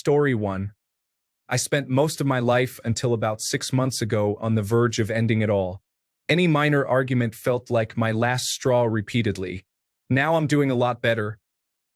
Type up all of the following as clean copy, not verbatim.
Story 1. I spent most of my life until about 6 months ago on the verge of ending it all. Any minor argument felt like my last straw repeatedly. Now I'm doing a lot better,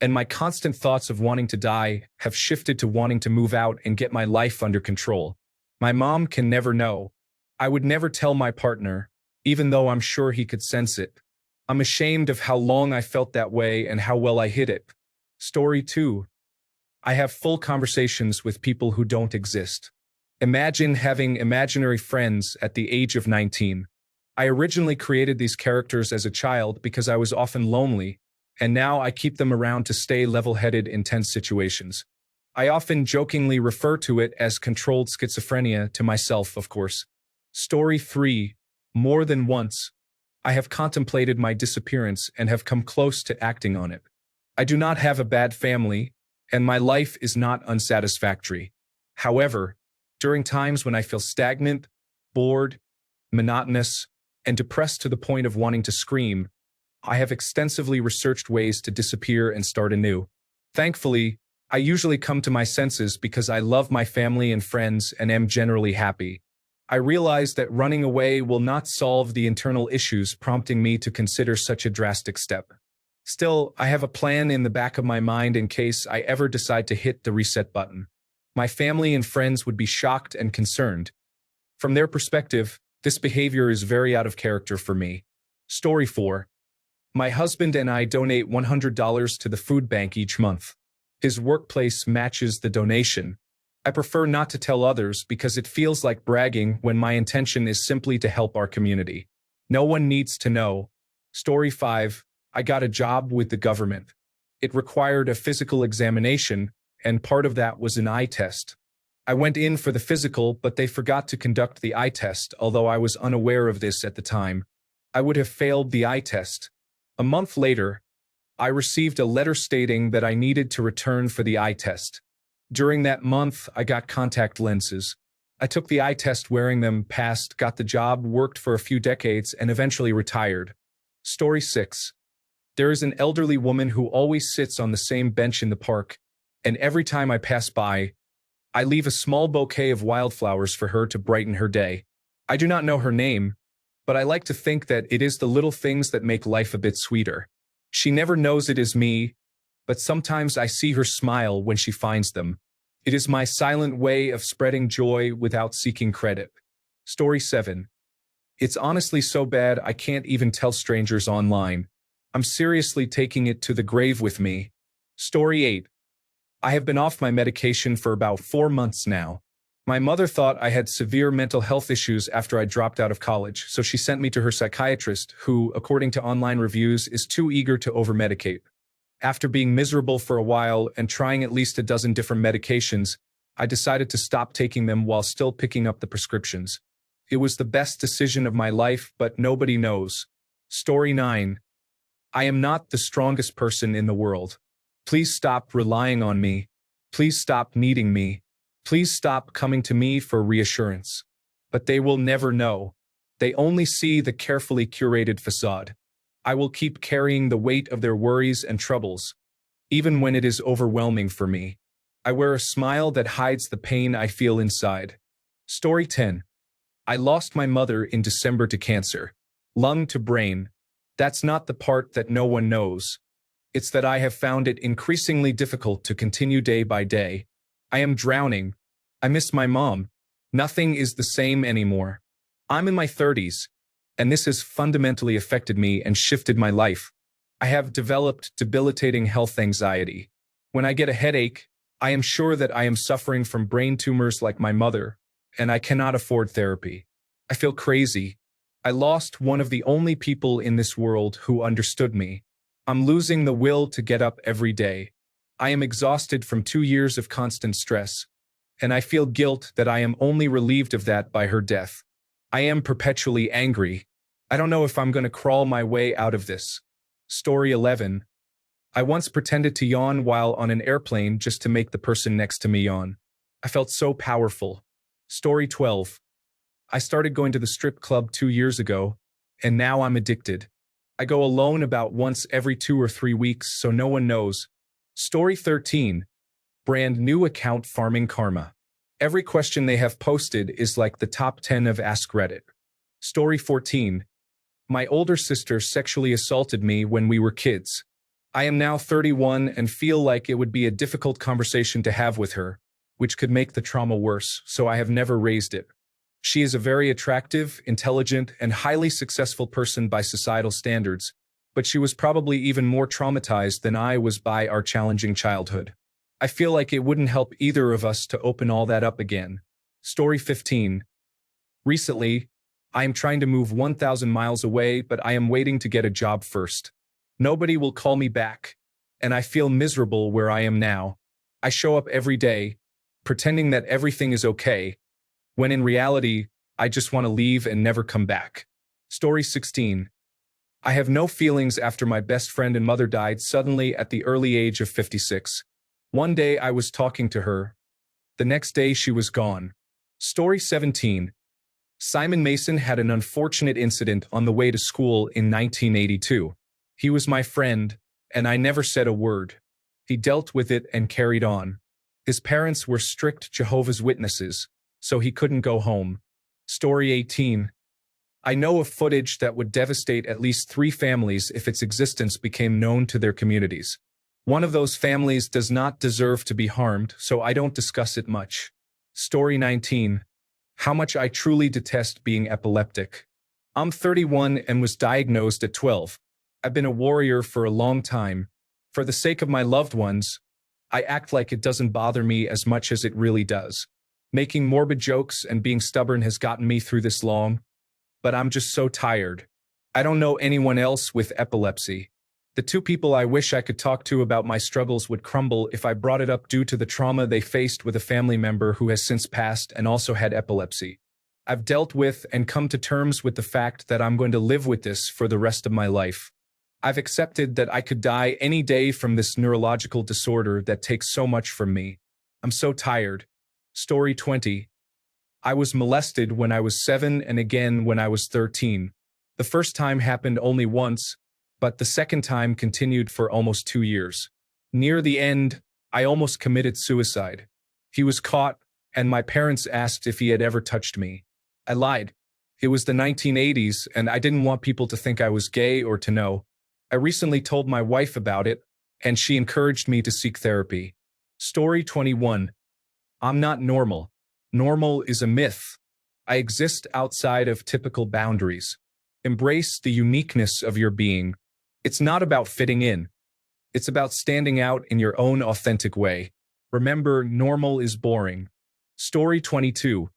and my constant thoughts of wanting to die have shifted to wanting to move out and get my life under control. My mom can never know. I would never tell my partner, even though I'm sure he could sense it. I'm ashamed of how long I felt that way and how well I hid it. Story 2. I have full conversations with people who don't exist. Imagine having imaginary friends at the age of 19. I originally created these characters as a child because I was often lonely, and now I keep them around to stay level-headed in tense situations. I often jokingly refer to it as controlled schizophrenia to myself, of course. Story 3. More than once, I have contemplated my disappearance and have come close to acting on it. I do not have a bad family, and my life is not unsatisfactory. However, during times when I feel stagnant, bored, monotonous, and depressed to the point of wanting to scream, I have extensively researched ways to disappear and start anew. Thankfully, I usually come to my senses because I love my family and friends and am generally happy. I realize that running away will not solve the internal issues prompting me to consider such a drastic step. Still, I have a plan in the back of my mind in case I ever decide to hit the reset button. My family and friends would be shocked and concerned. From their perspective, this behavior is very out of character for me. Story 4. My husband and I donate $100 to the food bank each month. His workplace matches the donation. I prefer not to tell others because it feels like bragging when my intention is simply to help our community. No one needs to know. Story 5. I got a job with the government. It required a physical examination, and part of that was an eye test. I went in for the physical, but they forgot to conduct the eye test, although I was unaware of this at the time. I would have failed the eye test. A month later, I received a letter stating that I needed to return for the eye test. During that month, I got contact lenses. I took the eye test wearing them, passed, got the job, worked for a few decades, and eventually retired. Story 6. There is an elderly woman who always sits on the same bench in the park, and every time I pass by, I leave a small bouquet of wildflowers for her to brighten her day. I do not know her name, but I like to think that it is the little things that make life a bit sweeter. She never knows it is me, but sometimes I see her smile when she finds them. It is my silent way of spreading joy without seeking credit. Story 7. It's honestly so bad I can't even tell strangers online. I'm seriously taking it to the grave with me. Story 8. I have been off my medication for about 4 months now. My mother thought I had severe mental health issues after I dropped out of college, so she sent me to her psychiatrist, who, according to online reviews, is too eager to over-medicate. After being miserable for a while and trying at least a dozen different medications, I decided to stop taking them while still picking up the prescriptions. It was the best decision of my life, but nobody knows. Story 9. I am not the strongest person in the world. Please stop relying on me. Please stop needing me. Please stop coming to me for reassurance. But they will never know. They only see the carefully curated facade. I will keep carrying the weight of their worries and troubles, even when it is overwhelming for me. I wear a smile that hides the pain I feel inside. Story 10. I lost my mother in December to cancer. Lung to brain. That's not the part that no one knows. It's that I have found it increasingly difficult to continue day by day. I am drowning. I miss my mom. Nothing is the same anymore. I'm in my 30s, and this has fundamentally affected me and shifted my life. I have developed debilitating health anxiety. When I get a headache, I am sure that I am suffering from brain tumors like my mother, and I cannot afford therapy. I feel crazy. I lost one of the only people in this world who understood me. I'm losing the will to get up every day. I am exhausted from 2 years of constant stress, and I feel guilt that I am only relieved of that by her death. I am perpetually angry. I don't know if I'm going to crawl my way out of this. Story 11. I once pretended to yawn while on an airplane just to make the person next to me yawn. I felt so powerful. Story 12. I started going to the strip club 2 years ago, and now I'm addicted. I go alone about once every 2 or 3 weeks, so no one knows. Story 13. Brand new account farming karma. Every question they have posted is like the top 10 of AskReddit. Story 14. My older sister sexually assaulted me when we were kids. I am now 31 and feel like it would be a difficult conversation to have with her, which could make the trauma worse, so I have never raised it. She is a very attractive, intelligent, and highly successful person by societal standards, but she was probably even more traumatized than I was by our challenging childhood. I feel like it wouldn't help either of us to open all that up again. Story 15. Recently, I am trying to move 1,000 miles away, but I am waiting to get a job first. Nobody will call me back, and I feel miserable where I am now. I show up every day, pretending that everything is okay, when in reality, I just want to leave and never come back. Story 16. I have no feelings after my best friend and mother died suddenly at the early age of 56. One day I was talking to her. The next day she was gone. Story 17. Simon Mason had an unfortunate incident on the way to school in 1982. He was my friend, and I never said a word. He dealt with it and carried on. His parents were strict Jehovah's Witnesses, so he couldn't go home. Story 18. I know of footage that would devastate at least 3 families if its existence became known to their communities. One of those families does not deserve to be harmed, so I don't discuss it much. Story 19. How much I truly detest being epileptic. I'm 31 and was diagnosed at 12. I've been a warrior for a long time. For the sake of my loved ones, I act like it doesn't bother me as much as it really does. Making morbid jokes and being stubborn has gotten me through this long, but I'm just so tired. I don't know anyone else with epilepsy. The 2 people I wish I could talk to about my struggles would crumble if I brought it up due to the trauma they faced with a family member who has since passed and also had epilepsy. I've dealt with and come to terms with the fact that I'm going to live with this for the rest of my life. I've accepted that I could die any day from this neurological disorder that takes so much from me. I'm so tired. Story 20. I was molested when I was 7 and again when I was 13. The first time happened only once, but the second time continued for almost 2 years. Near the end, I almost committed suicide. He was caught, and my parents asked if he had ever touched me. I lied. It was the 1980s, and I didn't want people to think I was gay or to know. I recently told my wife about it, and she encouraged me to seek therapy. Story 21. I'm not normal. Normal is a myth. I exist outside of typical boundaries. Embrace the uniqueness of your being. It's not about fitting in. It's about standing out in your own authentic way. Remember, normal is boring. Story 22.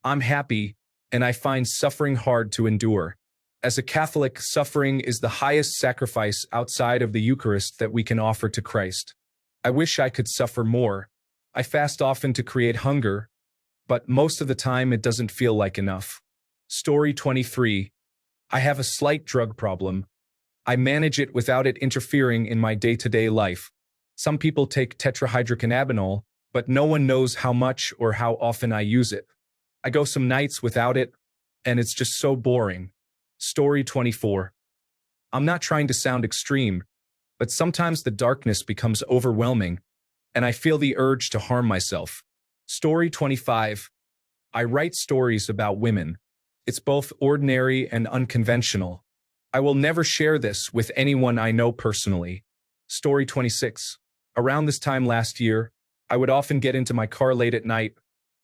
I'm happy, and I find suffering hard to endure. As a Catholic, suffering is the highest sacrifice outside of the Eucharist that we can offer to Christ. I wish I could suffer more. I fast often to create hunger, but most of the time it doesn't feel like enough. Story 23. I have a slight drug problem. I manage it without it interfering in my day-to-day life. Some people take tetrahydrocannabinol, but no one knows how much or how often I use it. I go some nights without it, and it's just so boring. Story 24. I'm not trying to sound extreme, but sometimes the darkness becomes overwhelming, and I feel the urge to harm myself. Story 25. I write stories about women. It's both ordinary and unconventional. I will never share this with anyone I know personally. Story 26. Around this time last year, I would often get into my car late at night,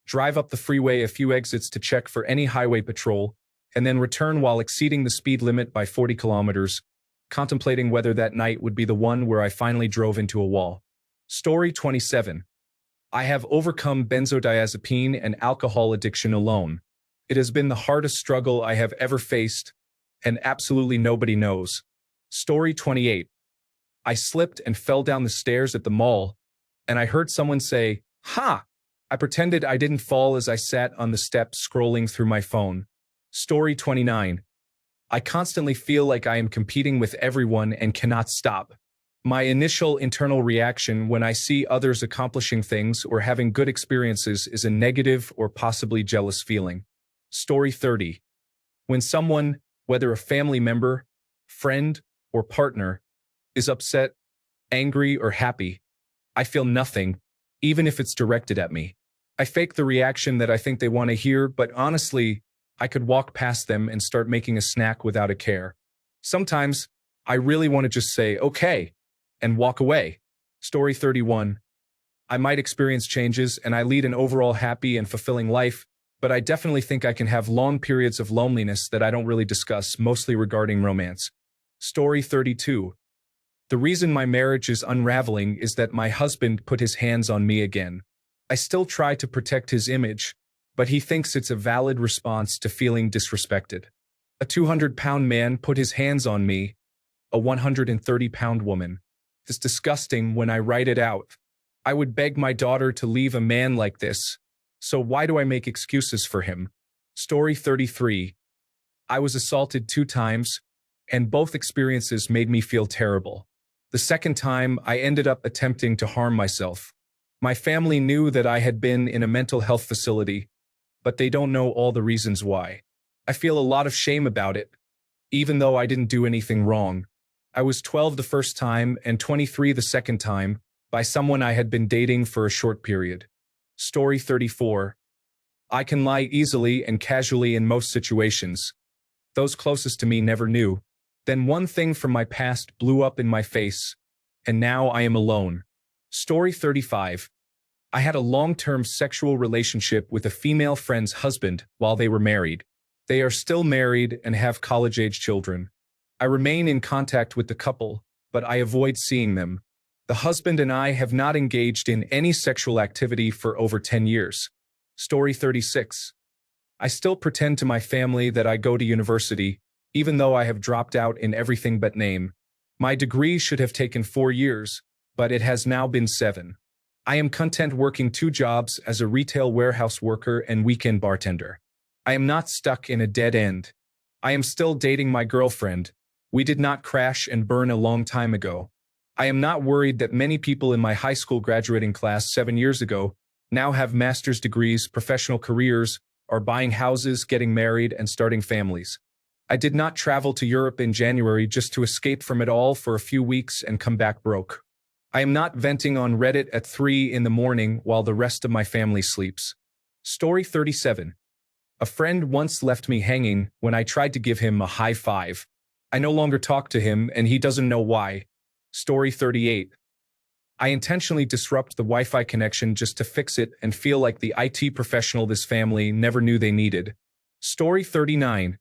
drive up the freeway a few exits to check for any highway patrol, and then return while exceeding the speed limit by 40 kilometers, contemplating whether that night would be the one where I finally drove into a wall. Story 27. I have overcome benzodiazepine and alcohol addiction alone. It has been the hardest struggle I have ever faced, and absolutely nobody knows. Story 28. I slipped and fell down the stairs at the mall, and I heard someone say, "Ha!" I pretended I didn't fall as I sat on the steps scrolling through my phone. Story 29. I constantly feel like I am competing with everyone and cannot stop. My initial internal reaction when I see others accomplishing things or having good experiences is a negative or possibly jealous feeling. Story 30. When someone, whether a family member, friend, or partner, is upset, angry, or happy, I feel nothing. even if it's directed at me. I fake the reaction that I think they want to hear, but honestly, I could walk past them and start making a snack without a care. Sometimes, I really want to just say, okay, and walk away. Story 31. I might experience changes and I lead an overall happy and fulfilling life, but I definitely think I can have long periods of loneliness that I don't really discuss, mostly regarding romance. Story 32. The reason my marriage is unraveling is that my husband put his hands on me again. I still try to protect his image, but he thinks it's a valid response to feeling disrespected. A 200-pound man put his hands on me, a 130-pound woman. It's disgusting when I write it out. I would beg my daughter to leave a man like this, so why do I make excuses for him? Story 33. I was assaulted 2 times, and both experiences made me feel terrible. The second time, I ended up attempting to harm myself. My family knew that I had been in a mental health facility, but they don't know all the reasons why. I feel a lot of shame about it, even though I didn't do anything wrong. I was 12 the first time and 23 the second time, by someone I had been dating for a short period. Story 34. I can lie easily and casually in most situations. Those closest to me never knew. Then one thing from my past blew up in my face, and now I am alone. Story 35. I had a long-term sexual relationship with a female friend's husband while they were married. They are still married and have college-age children. I remain in contact with the couple, but I avoid seeing them. The husband and I have not engaged in any sexual activity for over 10 years. Story 36. I still pretend to my family that I go to university, even though I have dropped out in everything but name. My degree should have taken 4 years, but it has now been 7. I am content working 2 jobs as a retail warehouse worker and weekend bartender. I am not stuck in a dead end. I am still dating my girlfriend. We did not crash and burn a long time ago. I am not worried that many people in my high school graduating class 7 years ago now have master's degrees, professional careers, are buying houses, getting married, and starting families. I did not travel to Europe in January just to escape from it all for a few weeks and come back broke. I am not venting on Reddit at 3 in the morning while the rest of my family sleeps. Story 37. A friend once left me hanging when I tried to give him a high five. I no longer talk to him and he doesn't know why. Story 38. I intentionally disrupt the Wi-Fi connection just to fix it and feel like the IT professional this family never knew they needed. Story 39.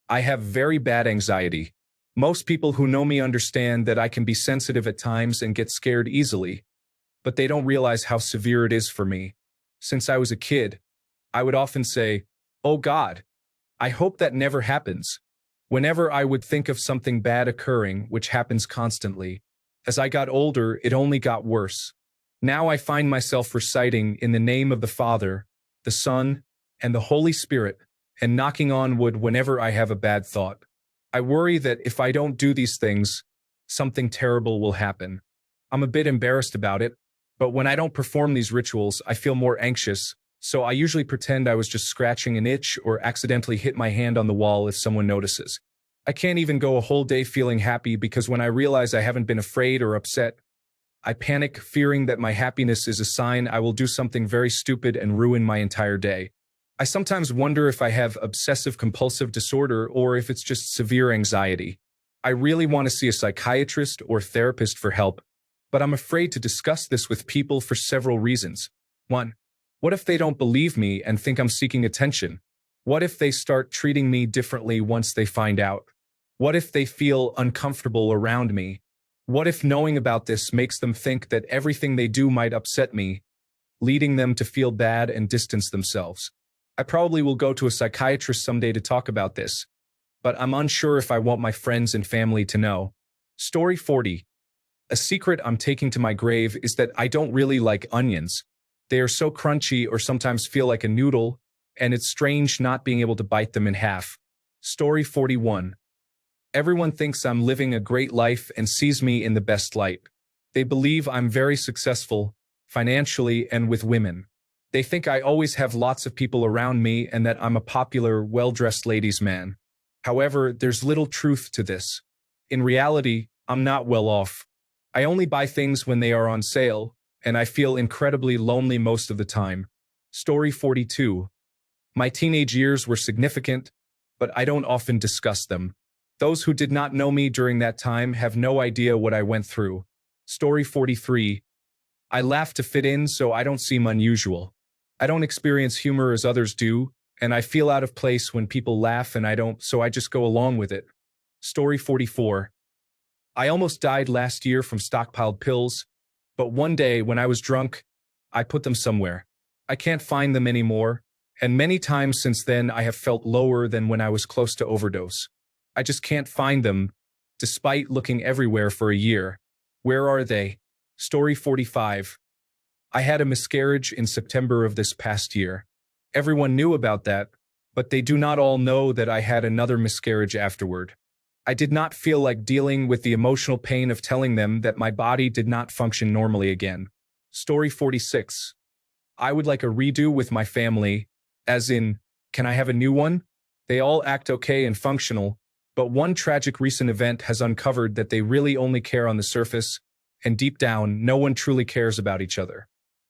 I have very bad anxiety. Most people who know me understand that I can be sensitive at times and get scared easily, but they don't realize how severe it is for me. Since I was a kid, I would often say, "Oh God, I hope that never happens," whenever I would think of something bad occurring, which happens constantly. As I got older, it only got worse. Now I find myself reciting in the name of the Father, the Son, and the Holy Spirit, and knocking on wood whenever I have a bad thought. I worry that if I don't do these things, something terrible will happen. I'm a bit embarrassed about it, but when I don't perform these rituals, I feel more anxious, so I usually pretend I was just scratching an itch or accidentally hit my hand on the wall if someone notices. I can't even go a whole day feeling happy because when I realize I haven't been afraid or upset, I panic, fearing that my happiness is a sign I will do something very stupid and ruin my entire day. I sometimes wonder if I have obsessive-compulsive disorder or if it's just severe anxiety. I really want to see a psychiatrist or therapist for help, but I'm afraid to discuss this with people for several reasons. 1. What if they don't believe me and think I'm seeking attention? What if they start treating me differently once they find out? What if they feel uncomfortable around me? What if knowing about this makes them think that everything they do might upset me, leading them to feel bad and distance themselves? I probably will go to a psychiatrist someday to talk about this, but I'm unsure if I want my friends and family to know. Story 40. A secret I'm taking to my grave is that I don't really like onions. They are so crunchy or sometimes feel like a noodle, and it's strange not being able to bite them in half. Story 41. Everyone thinks I'm living a great life and sees me in the best light. They believe I'm very successful, financially and with women. They think I always have lots of people around me and that I'm a popular, well-dressed ladies' man. However, there's little truth to this. In reality, I'm not well off. I only buy things when they are on sale, and I feel incredibly lonely most of the time. Story 42. My teenage years were significant, but I don't often discuss them. Those who did not know me during that time have no idea what I went through. Story 43. I laugh to fit in so I don't seem unusual. I don't experience humor as others do, and I feel out of place when people laugh and I don't, so I just go along with it. Story 44. I almost died last year from stockpiled pills, but one day when I was drunk, I put them somewhere. I can't find them anymore, and many times since then I have felt lower than when I was close to overdose. I just can't find them, despite looking everywhere for a year. Where are they? Story 45. I had a miscarriage in September of this past year. Everyone knew about that, but they do not all know that I had another miscarriage afterward. I did not feel like dealing with the emotional pain of telling them that my body did not function normally again. Story 46. I would like a redo with my family, as in, can I have a new one? They all act okay and functional, but one tragic recent event has uncovered that they really only care on the surface, and deep down, no one truly cares about each other.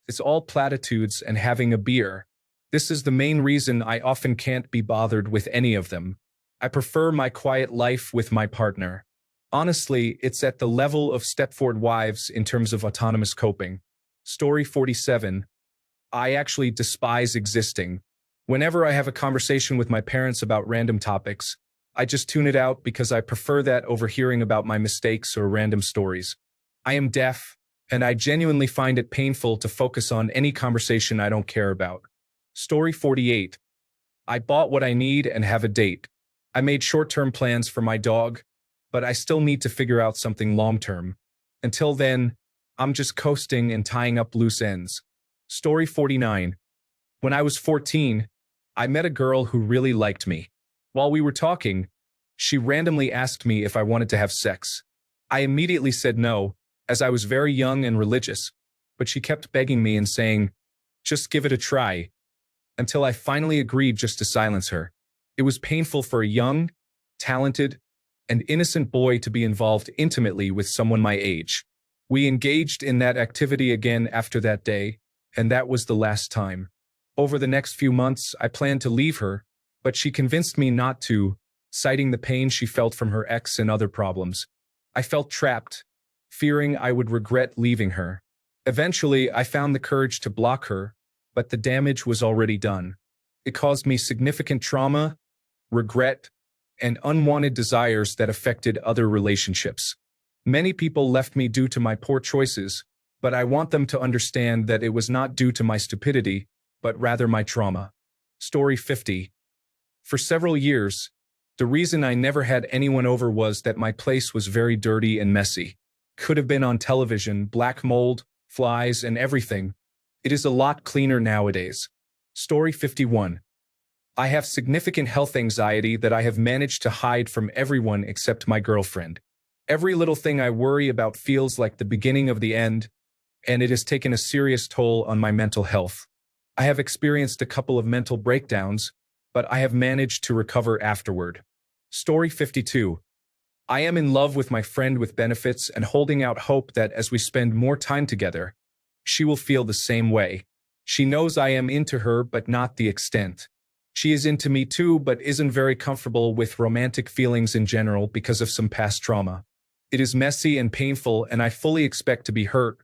It's all platitudes and having a beer. This is the main reason I often can't be bothered with any of them. I prefer my quiet life with my partner. Honestly, it's at the level of Stepford Wives in terms of autonomous coping. Story 47. I actually despise existing. Whenever I have a conversation with my parents about random topics, I just tune it out because I prefer that over hearing about my mistakes or random stories. I am deaf, and I genuinely find it painful to focus on any conversation I don't care about. Story 48. I bought what I need and have a date. I made short-term plans for my dog, but I still need to figure out something long-term. Until then, I'm just coasting and tying up loose ends. Story 49. When I was 14, I met a girl who really liked me. While we were talking, she randomly asked me if I wanted to have sex. I immediately said no, as I was very young and religious, but she kept begging me and saying, just give it a try, until I finally agreed just to silence her. It was painful for a young, talented, and innocent boy to be involved intimately with someone my age. We engaged in that activity again after that day, and that was the last time. Over the next few months, I planned to leave her, but she convinced me not to, citing the pain she felt from her ex and other problems. I felt trapped, fearing I would regret leaving her. Eventually, I found the courage to block her, but the damage was already done. It caused me significant trauma, regret, and unwanted desires that affected other relationships. Many people left me due to my poor choices, but I want them to understand that it was not due to my stupidity, but rather my trauma. Story 50. For several years, the reason I never had anyone over was that my place was very dirty and messy. Could have been on television, black mold, flies, and everything. It is a lot cleaner nowadays. Story 51. I have significant health anxiety that I have managed to hide from everyone except my girlfriend. Every little thing I worry about feels like the beginning of the end, and it has taken a serious toll on my mental health. I have experienced a couple of mental breakdowns, but I have managed to recover afterward. Story 52. I am in love with my friend with benefits and holding out hope that as we spend more time together, she will feel the same way. She knows I am into her, but not the extent. She is into me too, but isn't very comfortable with romantic feelings in general because of some past trauma. It is messy and painful, and I fully expect to be hurt,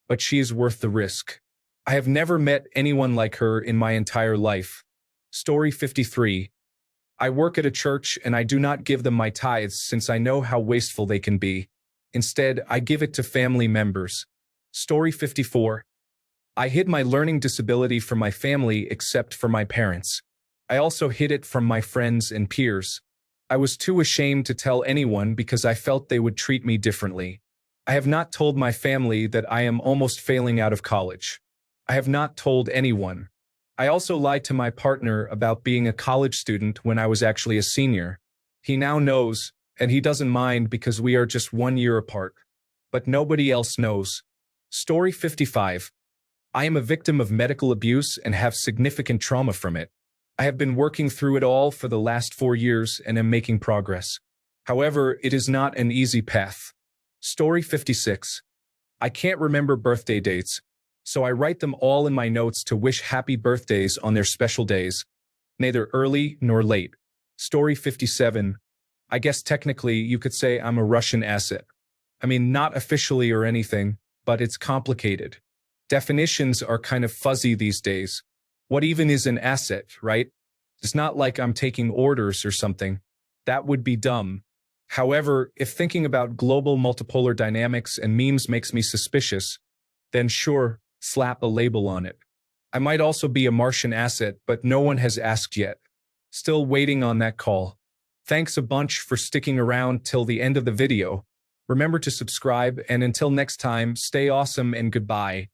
but she is worth the risk. I have never met anyone like her in my entire life. Story 53. I work at a church and I do not give them my tithes since I know how wasteful they can be. Instead, I give it to family members. Story 54. I hid my learning disability from my family except for my parents. I also hid it from my friends and peers. I was too ashamed to tell anyone because I felt they would treat me differently. I have not told my family that I am almost failing out of college. I have not told anyone. I also lied to my partner about being a college student when I was actually a senior. He now knows, and he doesn't mind because we are just 1 year apart. But nobody else knows. Story 55. I am a victim of medical abuse and have significant trauma from it. I have been working through it all for the last 4 years and am making progress. However, it is not an easy path. Story 56. I can't remember birthday dates, So I write them all in my notes to wish happy birthdays on their special days, neither early nor late. Story 57. I guess technically you could say I'm a Russian asset. I mean, not officially or anything, but it's complicated. Definitions are kind of fuzzy these days. What even is an asset, right? It's not like I'm taking orders or something. That would be dumb. However, if thinking about global multipolar dynamics and memes makes me suspicious, then sure, slap a label on it. I might also be a Martian asset, but no one has asked yet. Still waiting on that call. Thanks a bunch for sticking around till the end of the video. Remember to subscribe, and until next time, stay awesome and goodbye.